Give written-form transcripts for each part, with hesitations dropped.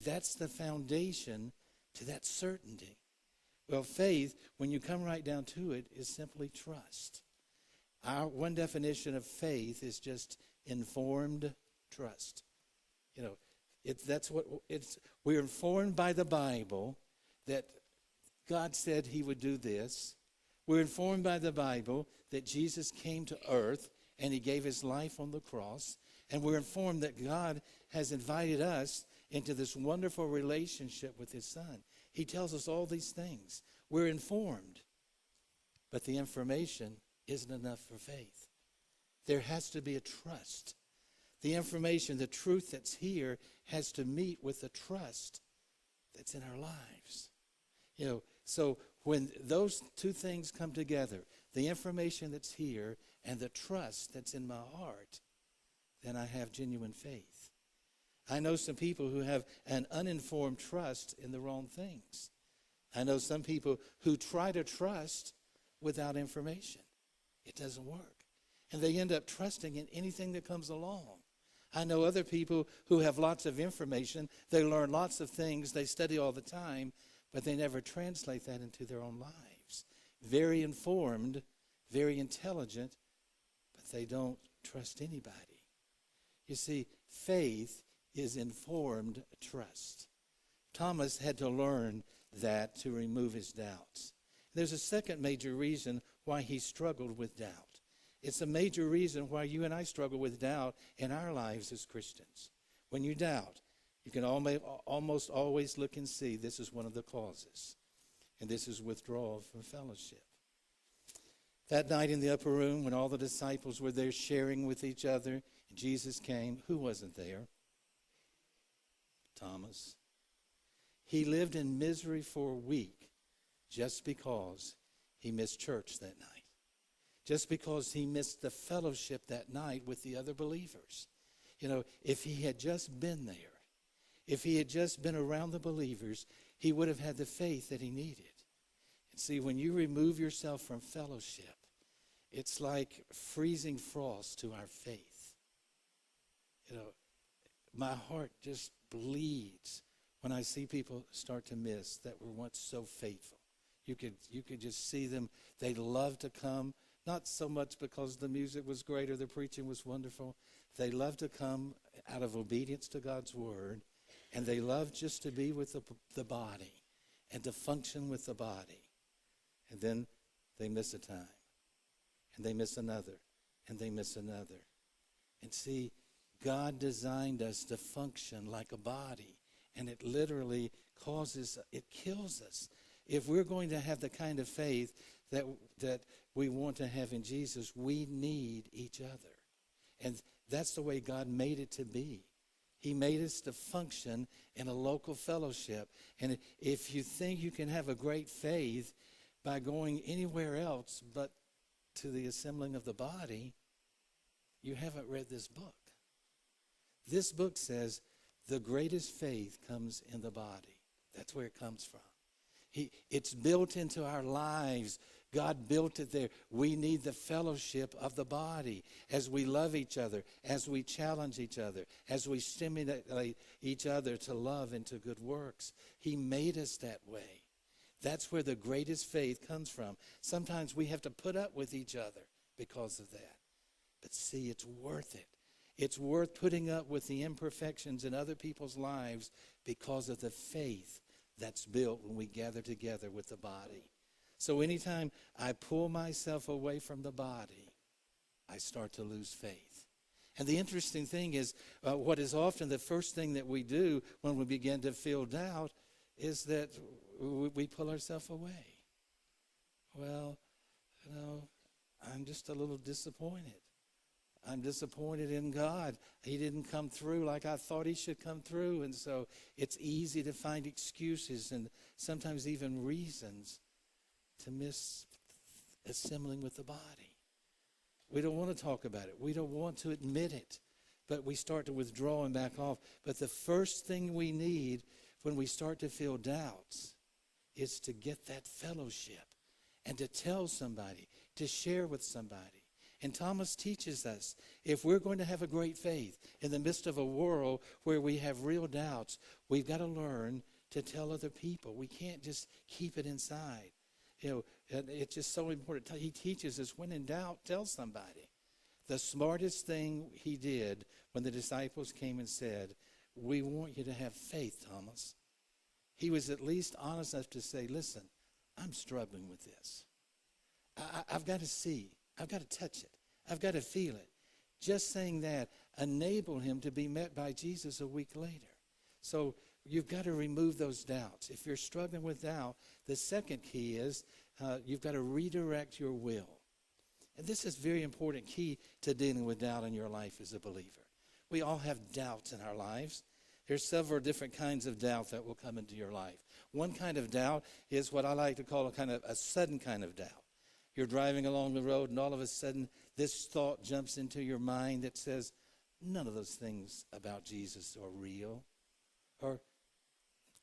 That's the foundation to that certainty. Well, faith, when you come right down to it, is simply trust. Our one definition of faith is just informed trust. You know, we're informed by the Bible that God said he would do this. We're informed by the Bible that Jesus came to earth and he gave his life on the cross. And we're informed that God has invited us into this wonderful relationship with his son. He tells us all these things. We're informed. But the information isn't enough for faith. There has to be a trust. The information, the truth that's here has to meet with the trust that's in our lives. You know, so when those two things come together, the information that's here and the trust that's in my heart, then I have genuine faith. I know some people who have an uninformed trust in the wrong things. I know some people who try to trust without information. It doesn't work. And they end up trusting in anything that comes along. I know other people who have lots of information. They learn lots of things. They study all the time, but they never translate that into their own lives. Very informed, very intelligent, but they don't trust anybody. You see, faith is informed trust. Thomas had to learn that to remove his doubts. There's a second major reason why he struggled with doubt. It's a major reason why you and I struggle with doubt in our lives as Christians. When you doubt, you can almost always look and see this is one of the causes. And this is withdrawal from fellowship. That night in the upper room when all the disciples were there sharing with each other, Jesus came. Who wasn't there? Thomas. He lived in misery for a week just because he missed church that night. Just because he missed the fellowship that night with the other believers. You know, if he had just been there, if he had just been around the believers, he would have had the faith that he needed. And see, when you remove yourself from fellowship, it's like freezing frost to our faith. You know, my heart just bleeds when I see people start to miss that were once so faithful. You could just see them. They love to come, not so much because the music was great or the preaching was wonderful. They love to come out of obedience to God's word, and they love just to be with the body and to function with the body. And then they miss a time, and they miss another, and they miss another. And see, God designed us to function like a body, and it literally it kills us. If we're going to have the kind of faith that we want to have in Jesus, we need each other. And that's the way God made it to be. He made us to function in a local fellowship. And if you think you can have a great faith by going anywhere else but to the assembling of the body, you haven't read this book. This book says the greatest faith comes in the body. That's where it comes from. It's built into our lives. God built it there. We need the fellowship of the body as we love each other, as we challenge each other, as we stimulate each other to love and to good works. He made us that way. That's where the greatest faith comes from. Sometimes we have to put up with each other because of that. But see, it's worth it. It's worth putting up with the imperfections in other people's lives because of the faith that's built when we gather together with the body. So anytime I pull myself away from the body, I start to lose faith. And the interesting thing is, what is often the first thing that we do when we begin to feel doubt is that we pull ourselves away. Well, I'm just a little disappointed. I'm disappointed in God. He didn't come through like I thought he should come through. And so it's easy to find excuses and sometimes even reasons to miss assembling with the body. We don't want to talk about it. We don't want to admit it. But we start to withdraw and back off. But the first thing we need when we start to feel doubts is to get that fellowship and to tell somebody, to share with somebody. And Thomas teaches us, if we're going to have a great faith in the midst of a world where we have real doubts, we've got to learn to tell other people. We can't just keep it inside. And it's just so important. He teaches us, when in doubt, tell somebody. The smartest thing he did when the disciples came and said, we want you to have faith, Thomas. He was at least honest enough to say, listen, I'm struggling with this. I've got to see. I've got to touch it. I've got to feel it. Just saying that enabled him to be met by Jesus a week later. So you've got to remove those doubts. If you're struggling with doubt, the second key is you've got to redirect your will. And this is very important key to dealing with doubt in your life as a believer. We all have doubts in our lives. There's several different kinds of doubt that will come into your life. One kind of doubt is what I like to call a sudden kind of doubt. You're driving along the road and all of a sudden this thought jumps into your mind that says, none of those things about Jesus are real. Or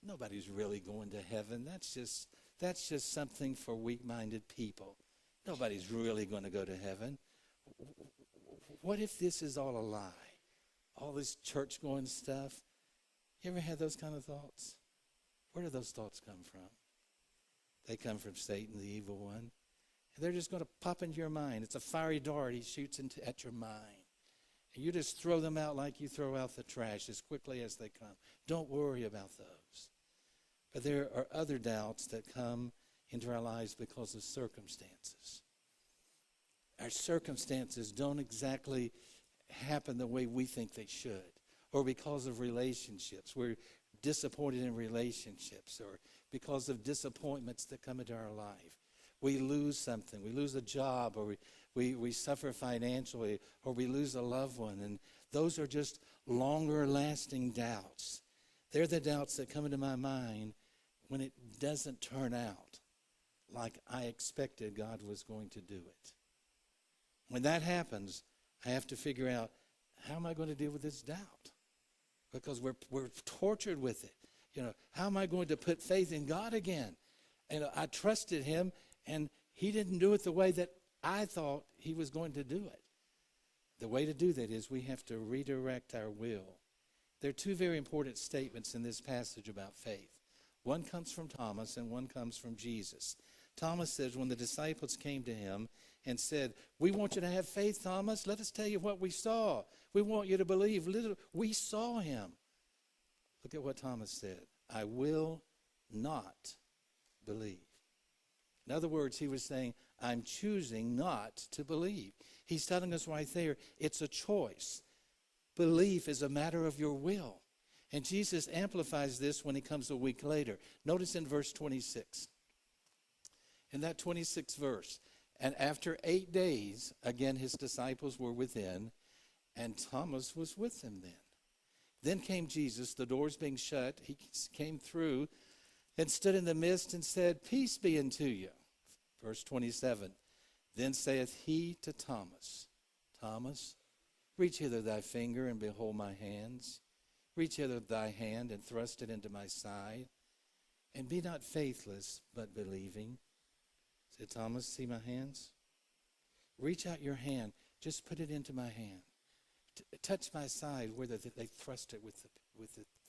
nobody's really going to heaven. That's just something for weak-minded people. Nobody's really going to go to heaven. What if this is all a lie? All this church-going stuff. You ever had those kind of thoughts? Where do those thoughts come from? They come from Satan, the evil one. And they're just going to pop into your mind. It's a fiery dart he shoots at your mind. And you just throw them out like you throw out the trash as quickly as they come. Don't worry about those. But there are other doubts that come into our lives because of circumstances. Our circumstances don't exactly happen the way we think they should, or because of relationships. We're disappointed in relationships, or because of disappointments that come into our life. We lose something. We lose a job, or we suffer financially, or we lose a loved one. And those are just longer-lasting doubts. They're the doubts that come into my mind when it doesn't turn out like I expected God was going to do it. When that happens, I have to figure out, how am I going to deal with this doubt? Because we're tortured with it. How am I going to put faith in God again? And I trusted him, and he didn't do it the way that I thought he was going to do it. The way to do that is we have to redirect our will. There are two very important statements in this passage about faith. One comes from Thomas and one comes from Jesus. Thomas says, when the disciples came to him and said, we want you to have faith, Thomas. Let us tell you what we saw. We want you to believe. We saw him. Look at what Thomas said. I will not believe. In other words, he was saying, I'm choosing not to believe. He's telling us right there, it's a choice. Belief is a matter of your will. And Jesus amplifies this when he comes a week later. Notice in verse 26. In that 26th verse, and after 8 days, again his disciples were within, and Thomas was with them then. Then came Jesus, the doors being shut. He came through and stood in the midst and said, peace be unto you. Verse 27, then saith he to Thomas, Thomas, reach hither thy finger and behold my hands. Reach hither thy hand and thrust it into my side. And be not faithless, but believing. Said Thomas, see my hands? Reach out your hand. Just put it into my hand. Touch my side where they thrust it with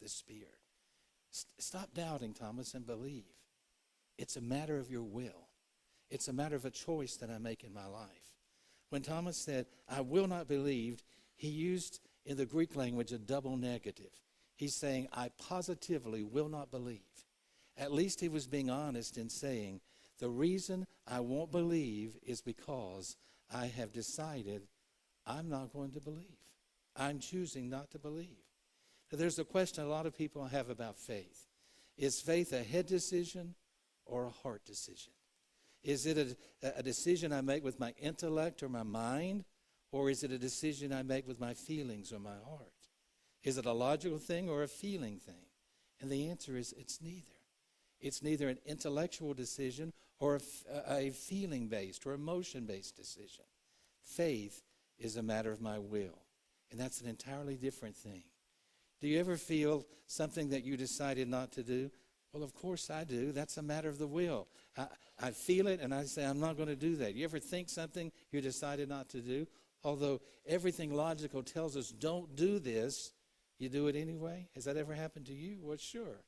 the spear. Stop doubting, Thomas, and believe. It's a matter of your will. It's a matter of a choice that I make in my life. When Thomas said, I will not believe, he used in the Greek language a double negative. He's saying, I positively will not believe. At least he was being honest in saying, the reason I won't believe is because I have decided I'm not going to believe. I'm choosing not to believe. Now, there's a question a lot of people have about faith. Is faith a head decision or a heart decision? Is it a decision I make with my intellect or my mind? Or is it a decision I make with my feelings or my heart? Is it a logical thing or a feeling thing? And the answer is it's neither. It's neither an intellectual decision or a feeling-based or emotion-based decision. Faith is a matter of my will. And that's an entirely different thing. Do you ever feel something that you decided not to do? Well, of course I do. That's a matter of the will. I feel it, and I say, I'm not going to do that. You ever think something you decided not to do? Although everything logical tells us don't do this, you do it anyway? Has that ever happened to you? Well, sure.